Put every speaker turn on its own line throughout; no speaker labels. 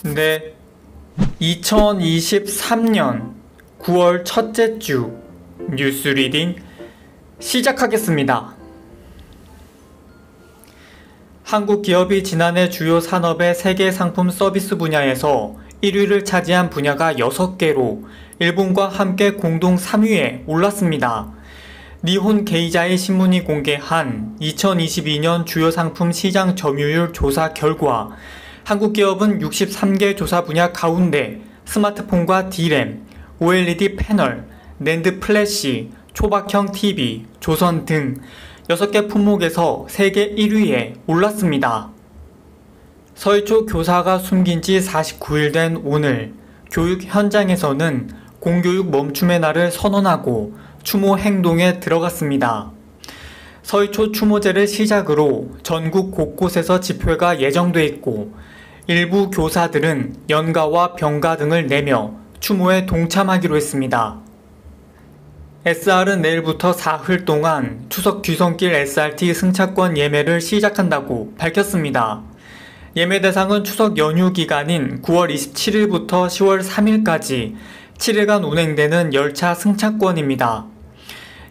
네, 2023년 9월 첫째 주 뉴스 리딩 시작하겠습니다. 한국 기업이 지난해 주요 산업의 세계 상품 서비스 분야에서 1위를 차지한 분야가 6개로 일본과 함께 공동 3위에 올랐습니다. 니혼 게이자이 신문이 공개한 2022년 주요 상품 시장 점유율 조사 결과 한국 기업은 63개 조사 분야 가운데 스마트폰과 D램, OLED 패널, 낸드 플래시, 초박형 TV, 조선 등 6개 품목에서 세계 1위에 올랐습니다. 서희초 교사가 숨긴 지 49일 된 오늘, 교육 현장에서는 공교육 멈춤의 날을 선언하고 추모 행동에 들어갔습니다. 서희초 추모제를 시작으로 전국 곳곳에서 집회가 예정돼 있고 일부 교사들은 연가와 병가 등을 내며 추모에 동참하기로 했습니다. SR은 내일부터 사흘 동안 추석 귀성길 SRT 승차권 예매를 시작한다고 밝혔습니다. 예매 대상은 추석 연휴 기간인 9월 27일부터 10월 3일까지 7일간 운행되는 열차 승차권입니다.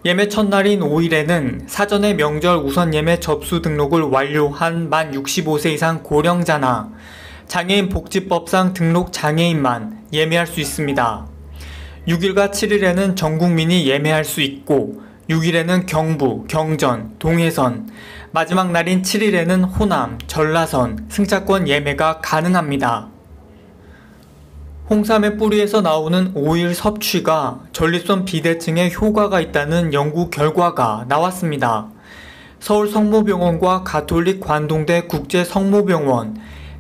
예매 첫날인 5일에는 사전에 명절 우선 예매 접수 등록을 완료한 만 65세 이상 고령자나 장애인 복지법상 등록 장애인만 예매할 수 있습니다. 6일과 7일에는 전 국민이 예매할 수 있고 6일에는 경부, 경전, 동해선, 마지막 날인 7일에는 호남, 전라선 승차권 예매가 가능합니다. 홍삼의 뿌리에서 나오는 오일 섭취가 전립선 비대증에 효과가 있다는 연구 결과가 나왔습니다. 서울 성모병원과 가톨릭 관동대 국제성모병원,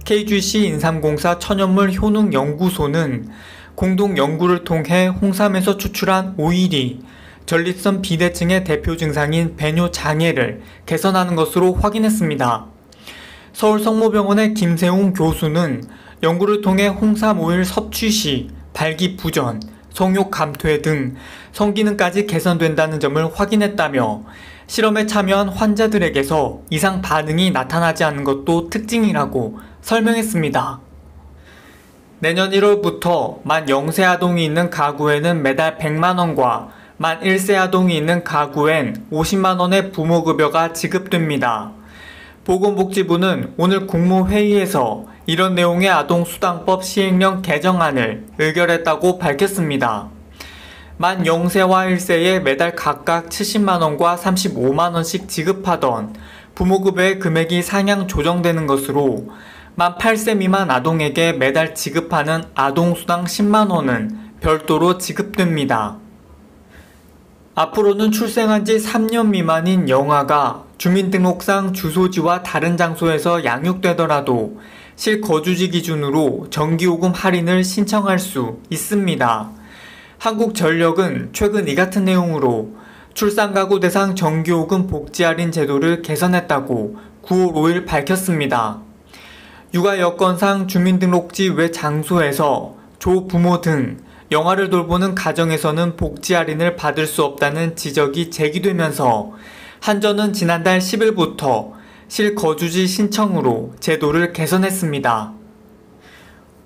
KGC 인삼공사 천연물 효능연구소는 공동 연구를 통해 홍삼에서 추출한 오일이 전립선 비대증의 대표 증상인 배뇨 장애를 개선하는 것으로 확인했습니다. 서울 성모병원의 김세웅 교수는 연구를 통해 홍삼 오일 섭취 시 발기부전, 성욕 감퇴 등 성기능까지 개선된다는 점을 확인했다며 실험에 참여한 환자들에게서 이상 반응이 나타나지 않는 것도 특징이라고 설명했습니다. 내년 1월부터 만 0세 아동이 있는 가구에는 매달 100만원과 만 1세 아동이 있는 가구엔 50만원의 부모급여가 지급됩니다. 보건복지부는 오늘 국무회의에서 이런 내용의 아동수당법 시행령 개정안을 의결했다고 밝혔습니다. 만 0세와 1세에 매달 각각 70만원과 35만원씩 지급하던 부모급여의 금액이 상향 조정되는 것으로 만 8세 미만 아동에게 매달 지급하는 아동수당 10만원은 별도로 지급됩니다. 앞으로는 출생한 지 3년 미만인 영아가 주민등록상 주소지와 다른 장소에서 양육되더라도 실거주지 기준으로 전기요금 할인을 신청할 수 있습니다. 한국전력은 최근 이 같은 내용으로 출산가구 대상 전기요금 복지 할인 제도를 개선했다고 9월 5일 밝혔습니다. 육아 여건상 주민등록지 외 장소에서 조부모 등 영아를 돌보는 가정에서는 복지 할인을 받을 수 없다는 지적이 제기되면서 한전은 지난달 10일부터 실거주지 신청으로 제도를 개선했습니다.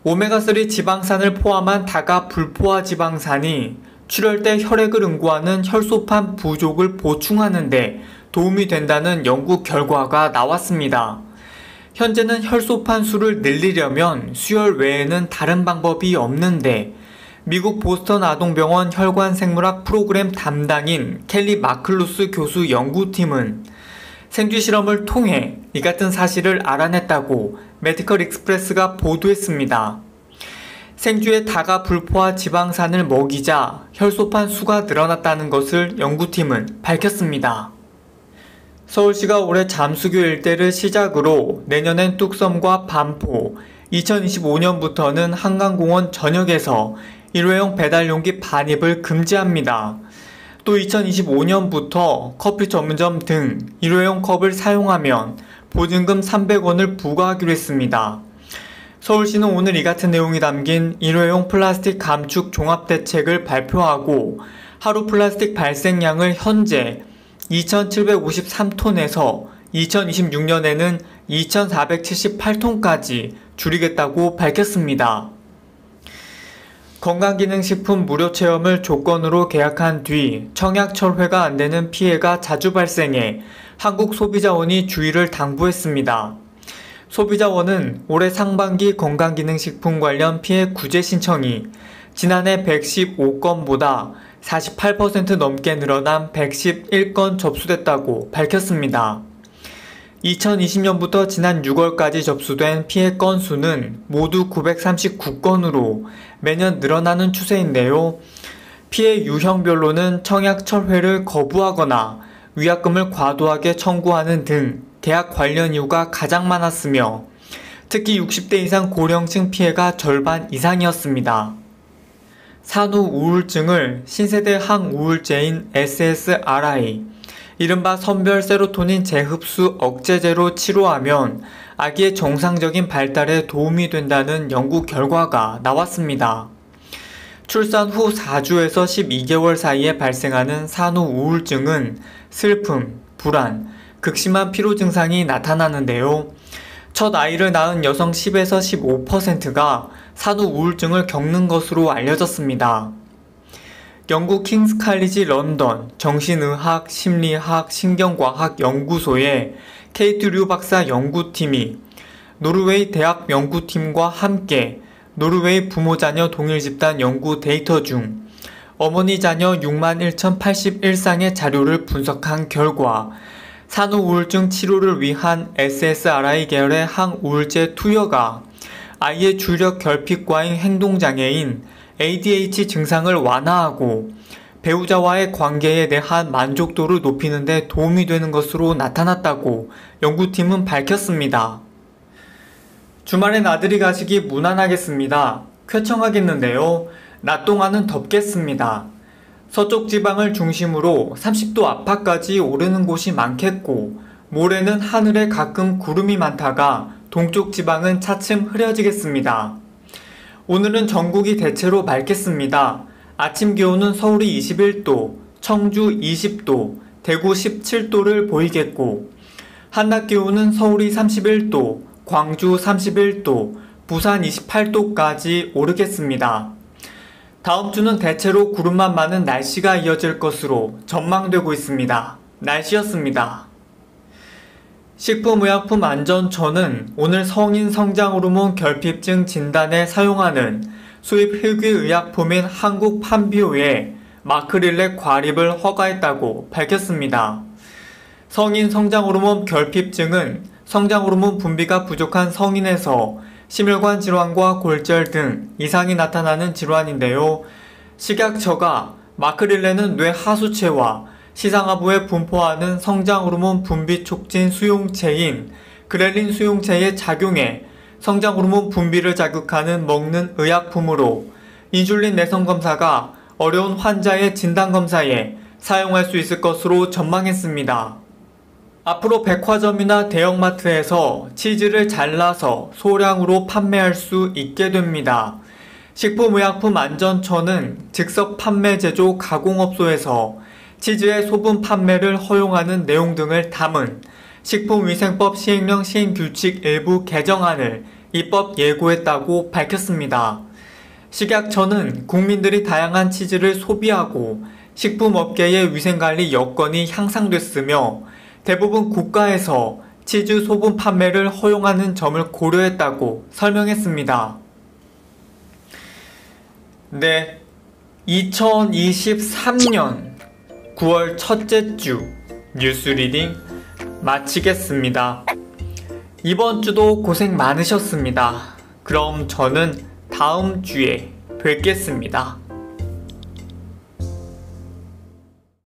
오메가3 지방산을 포함한 다가 불포화 지방산이 출혈 때 혈액을 응고하는 혈소판 부족을 보충하는 데 도움이 된다는 연구 결과가 나왔습니다. 현재는 혈소판 수를 늘리려면 수혈 외에는 다른 방법이 없는데 미국 보스턴 아동병원 혈관생물학 프로그램 담당인 켈리 마클루스 교수 연구팀은 생쥐 실험을 통해 이 같은 사실을 알아냈다고 메디컬 익스프레스가 보도했습니다. 생쥐의 다가 불포화 지방산을 먹이자 혈소판 수가 늘어났다는 것을 연구팀은 밝혔습니다. 서울시가 올해 잠수교 일대를 시작으로 내년엔 뚝섬과 반포, 2025년부터는 한강공원 전역에서 일회용 배달용기 반입을 금지합니다. 또 2025년부터 커피 전문점 등 일회용 컵을 사용하면 보증금 300원을 부과하기로 했습니다. 서울시는 오늘 이 같은 내용이 담긴 일회용 플라스틱 감축 종합대책을 발표하고 하루 플라스틱 발생량을 현재 2,753톤에서 2026년에는 2,478톤까지 줄이겠다고 밝혔습니다. 건강기능식품 무료 체험을 조건으로 계약한 뒤 청약 철회가 안되는 피해가 자주 발생해 한국소비자원이 주의를 당부했습니다. 소비자원은 올해 상반기 건강기능식품 관련 피해 구제 신청이 지난해 115건보다 48% 넘게 늘어난 111건 접수됐다고 밝혔습니다. 2020년부터 지난 6월까지 접수된 피해 건수는 모두 939건으로 매년 늘어나는 추세인데요. 피해 유형별로는 청약 철회를 거부하거나 위약금을 과도하게 청구하는 등 계약 관련 이유가 가장 많았으며 특히 60대 이상 고령층 피해가 절반 이상이었습니다. 산후 우울증을 신세대 항우울제인 SSRI, 이른바 선별 세로토닌 재흡수 억제제로 치료하면 아기의 정상적인 발달에 도움이 된다는 연구 결과가 나왔습니다. 출산 후 4주에서 12개월 사이에 발생하는 산후 우울증은 슬픔, 불안, 극심한 피로 증상이 나타나는데요. 첫 아이를 낳은 여성 10에서 15%가 산후 우울증을 겪는 것으로 알려졌습니다. 영국 킹스 칼리지 런던 정신의학, 심리학, 신경과학 연구소의 케이트 류 박사 연구팀이 노르웨이 대학 연구팀과 함께 노르웨이 부모-자녀 동일 집단 연구 데이터 중 어머니 자녀 61,081쌍의 자료를 분석한 결과 산후 우울증 치료를 위한 SSRI 계열의 항우울제 투여가 아이의 주력 결핍과잉 행동장애인 ADH 증상을 완화하고 배우자와의 관계에 대한 만족도를 높이는 데 도움이 되는 것으로 나타났다고 연구팀은 밝혔습니다. 주말엔 아들이 가시기 무난하겠습니다. 쾌청하겠는데요. 낮 동안은 덥겠습니다. 서쪽 지방을 중심으로 30도 안팎까지 오르는 곳이 많겠고 모레는 하늘에 가끔 구름이 많다가 동쪽 지방은 차츰 흐려지겠습니다. 오늘은 전국이 대체로 맑겠습니다. 아침 기온은 서울이 21도, 청주 20도, 대구 17도를 보이겠고 한낮 기온은 서울이 31도, 광주 31도, 부산 28도까지 오르겠습니다. 다음 주는 대체로 구름만 많은 날씨가 이어질 것으로 전망되고 있습니다. 날씨였습니다. 식품의약품안전처는 오늘 성인 성장호르몬 결핍증 진단에 사용하는 수입 흑위의약품인 한국 판비오에 마크릴렉 과립을 허가했다고 밝혔습니다. 성인 성장호르몬 결핍증은 성장호르몬 분비가 부족한 성인에서 심혈관 질환과 골절 등 이상이 나타나는 질환인데요. 식약처가 마크릴레는 뇌 하수체와 시상하부에 분포하는 성장호르몬 분비 촉진 수용체인 그렐린 수용체에 작용해 성장호르몬 분비를 자극하는 먹는 의약품으로 인슐린 내성 검사가 어려운 환자의 진단검사에 사용할 수 있을 것으로 전망했습니다. 앞으로 백화점이나 대형마트에서 치즈를 잘라서 소량으로 판매할 수 있게 됩니다. 식품의약품안전처는 즉석 판매 제조 가공업소에서 치즈의 소분 판매를 허용하는 내용 등을 담은 식품위생법 시행령 시행규칙 일부 개정안을 입법 예고했다고 밝혔습니다. 식약처는 국민들이 다양한 치즈를 소비하고 식품업계의 위생관리 여건이 향상됐으며 대부분 국가에서 치즈 소분 판매를 허용하는 점을 고려했다고 설명했습니다. 네, 2023년 9월 첫째 주 뉴스 리딩 마치겠습니다. 이번 주도 고생 많으셨습니다. 그럼 저는 다음 주에 뵙겠습니다.